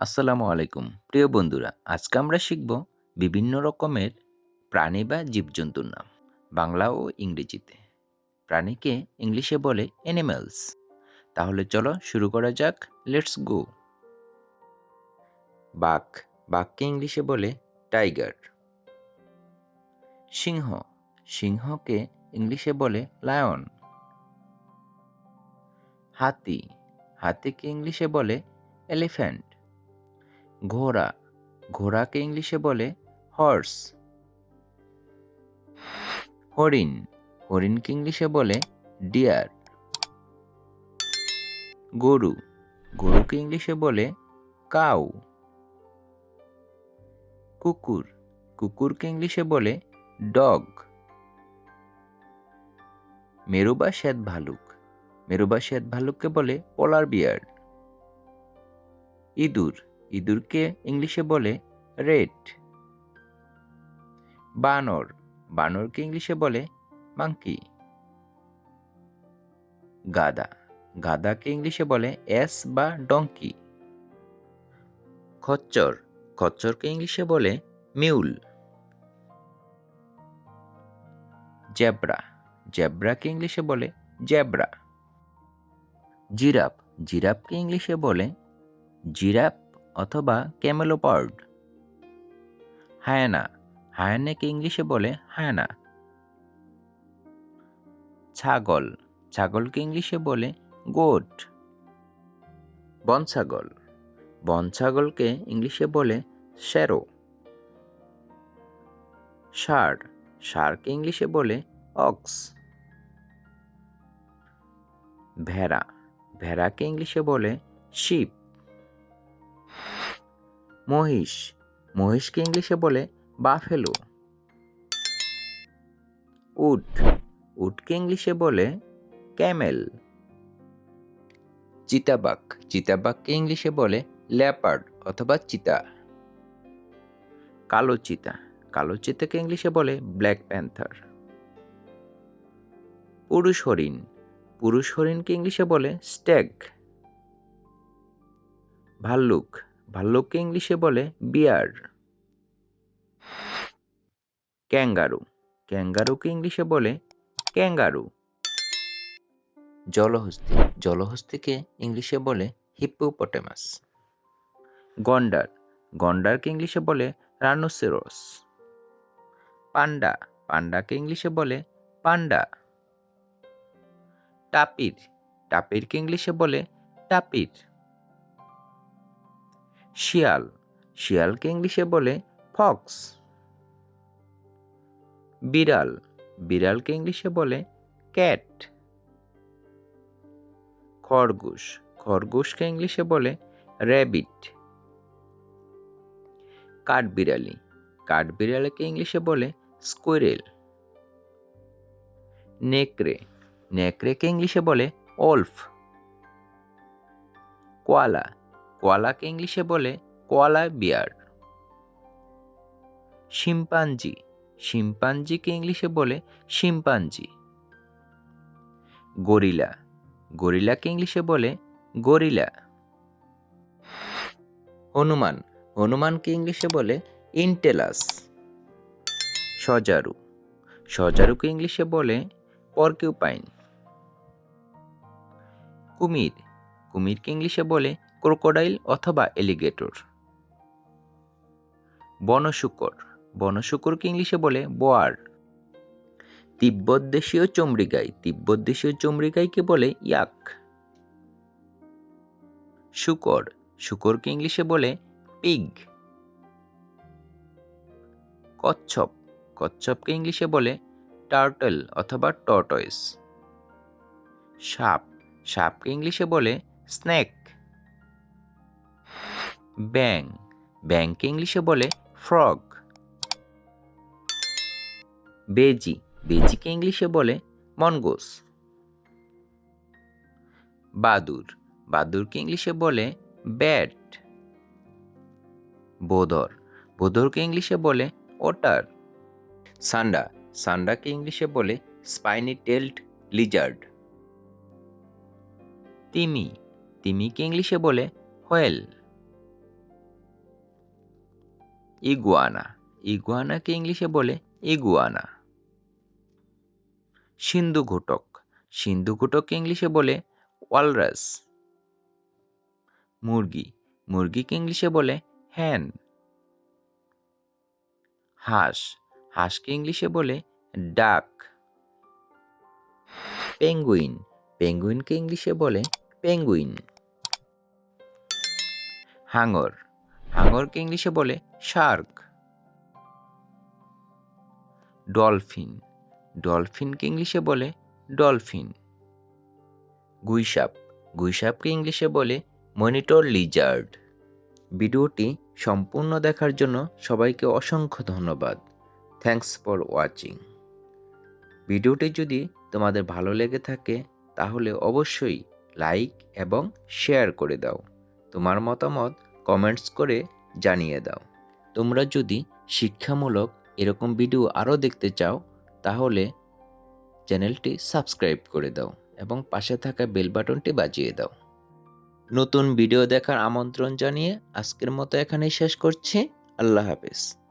আসসালামু আলাইকুম প্রিয় বন্ধুরা, আজকে আমরা শিখব বিভিন্ন রকমের প্রাণী বা জীবজন্তুর নাম, বাংলা ও ইংরেজিতে। প্রাণীকে ইংলিশে বলে অ্যানিমালস। তাহলে চলো শুরু করা যাক। Let's go. বাঘ, বাঘকে ইংলিশে বলে টাইগার। সিংহ, সিংহকে ইংলিশে বলে লায়ন। হাতি, হাতিকে ইংলিশে বলে এলিফ্যান্ট। ঘোড়া, ঘোড়াকে ইংলিশে বলে হর্স। হরিণ, হরিণকে ইংলিশে বলে ডিয়ার। গরু, গরুকে ইংলিশে বলে কাউ। কুকুর, কুকুরকে ইংলিশে বলে ডগ। মেরু বা শ্বেত ভালুক, মেরু বা শ্বেত ভালুককে বলে পোলার বিয়ার। ইঁদুর, ইঁদুরকে ইংলিশে বলে রেট। বানর, বানরকে ইংলিশে বলে মাঙ্কি। গাধা, গাধাকে ইংলিশে বলে এস বা ডঙ্কি। খচ্চর, খচ্চরকে ইংলিশে বলে মিউল। জেব্রা, জেব্রাকে ইংলিশে বলে জেব্রা। জিরাফ, জিরাফকে ইংলিশে বলে জিরাফ অথবা ক্যামেলোপার্ড। হায়ানা, হায়ানাকে ইংলিশে বলে হায়ানা। ছাগল, ছাগলকে ইংলিশে বলে গোট। বনছাগল, বনছাগলকে ইংলিশে বলে শ্যারো। ষাঁড়, ষাঁড়কে ইংলিশে বলে অক্স। ভেড়া, ভেড়াকে ইংলিশে বলে শিপ। মহিষ, মহিষকে ইংলিশে বলে বাফেলো। উট, উটকে ইংলিশে বলে ক্যামেল। চিতাবাঘ, চিতাবাঘকে ইংলিশে বলে লেপার্ড অথবা চিতা। কালো চিতা, কালো চিতাকে ইংলিশে বলে ব্ল্যাক প্যান্থার। পুরুষ হরিণ, পুরুষ হরিণকে ইংলিশে বলে স্ট্যাগ। ভাল্লুক, ভাল্লুককে ইংলিশে বলে বিয়ার। ক্যাঙ্গারু, ক্যাঙ্গারুকে ইংলিশে বলে ক্যাঙ্গারু। জলহস্তী, জলহস্তিকে ইংলিশে বলে হিপ্পোপটেমাস। গন্ডার, গন্ডারকে ইংলিশে বলে রানোসেরস। পান্ডা, পান্ডাকে ইংলিশে বলে পান্ডা। টাপির, টাপিরকে ইংলিশে বলে টাপির। শিয়াল, শিয়ালকে ইংলিশে বলে ফক্স। বিড়াল, বিড়ালকে ইংলিশে বলে ক্যাট। খরগোশ, খরগোশকে ইংলিশে বলে র্যাবিট। কাঠবিড়ালি, কাঠবিড়ালিকে ইংলিশে বলে স্কুইরেল। নেকড়ে, নেকড়েকে ইংলিশে বলে ওলফ। কোয়ালা, কোয়ালাকে ইংলিশে বলে কোয়ালা বিয়ার। শিম্পাঞ্জি, শিম্পাঞ্জিকে ইংলিশে বলে শিম্পাঞ্জি। গরিলা, গরিলাকে ইংলিশে বলে গরিলা। হনুমান, হনুমানকে ইংলিশে বলে ইন্টেলাস। সজারু, সজারুকে ইংলিশে বলে পর্কিউপাইন। কুমির, কুমিরকে ইংলিশে বলে ক্রোকোডাইল অথবা এলিগেটর। বনশূকর, বনশূকরকে ইংলিশে বলে বোয়ার। তিব্বত দেশীয় চমড়িগাই, তিব্বত দেশীয় চমড়িগাইকে বলে ইয়াক। শূকর, শূকরকে ইংলিশে বলে পিগ। কচ্ছপ, কচ্ছপকে ইংলিশে বলে টার্টল অথবা টর্টয়েস। সাপ, সাপকে ইংলিশে বলে স্নেক। ব্যাং, ব্যাংকে ইংলিশে বলে ফ্রগ। বেজি, বেজিকে ইংলিশে বলে মনগোস। বাদুর, বাদুরকে ইংলিশে বলে ব্যাট। বোদর, বোদরকে ইংলিশে বলে ওটার। সান্ডা, সান্ডাকে ইংলিশে বলে স্পাইনি টেলড লিজার্ড। তিমি, তিমিকে ইংলিশে বলে হোয়েল। ইগুয়ানা। ইগুয়ানাকে ইংলিশে বলে ইগুয়ানা। সিন্ধু ঘটক। সিন্ধু ঘটককে ইংলিশে বলে ওয়ালরাস। মুরগি। মুরগিকে ইংলিশে বলে হ্যান। হাঁস। হাঁসকে ইংলিশে বলে ডাক। পেঙ্গুইন। পেঙ্গুইনকে ইংলিশে বলে পেঙ্গুইন। হাঙর। হাঙরকে ইংলিশে বলে শার্ক। ডলফিন। ডলফিনকে ইংলিশে বলে ডলফিন। গুইসাপ। গুইসাপকে ইংলিশে বলে মনিটর লিজার্ড। ভিডিওটি সম্পূর্ণ দেখার জন্য সবাইকে অসংখ্য ধন্যবাদ। Thanks for watching. ভিডিওটি যদি তোমাদের ভালো লেগে থাকে তাহলে অবশ্যই লাইক এবং শেয়ার করে দাও। তোমার মতামত কমেন্টস করে জানিয়ে দাও। তোমরা যদি শিক্ষামূলক এরকম ভিডিও আরও দেখতে চাও তাহলে চ্যানেলটি সাবস্ক্রাইব করে দাও এবং পাশে থাকা বেল বাটনটি বাজিয়ে দাও। নতুন ভিডিও দেখার আমন্ত্রণ জানিয়ে আজকের মতো এখানেই শেষ করছি। আল্লাহ হাফেজ।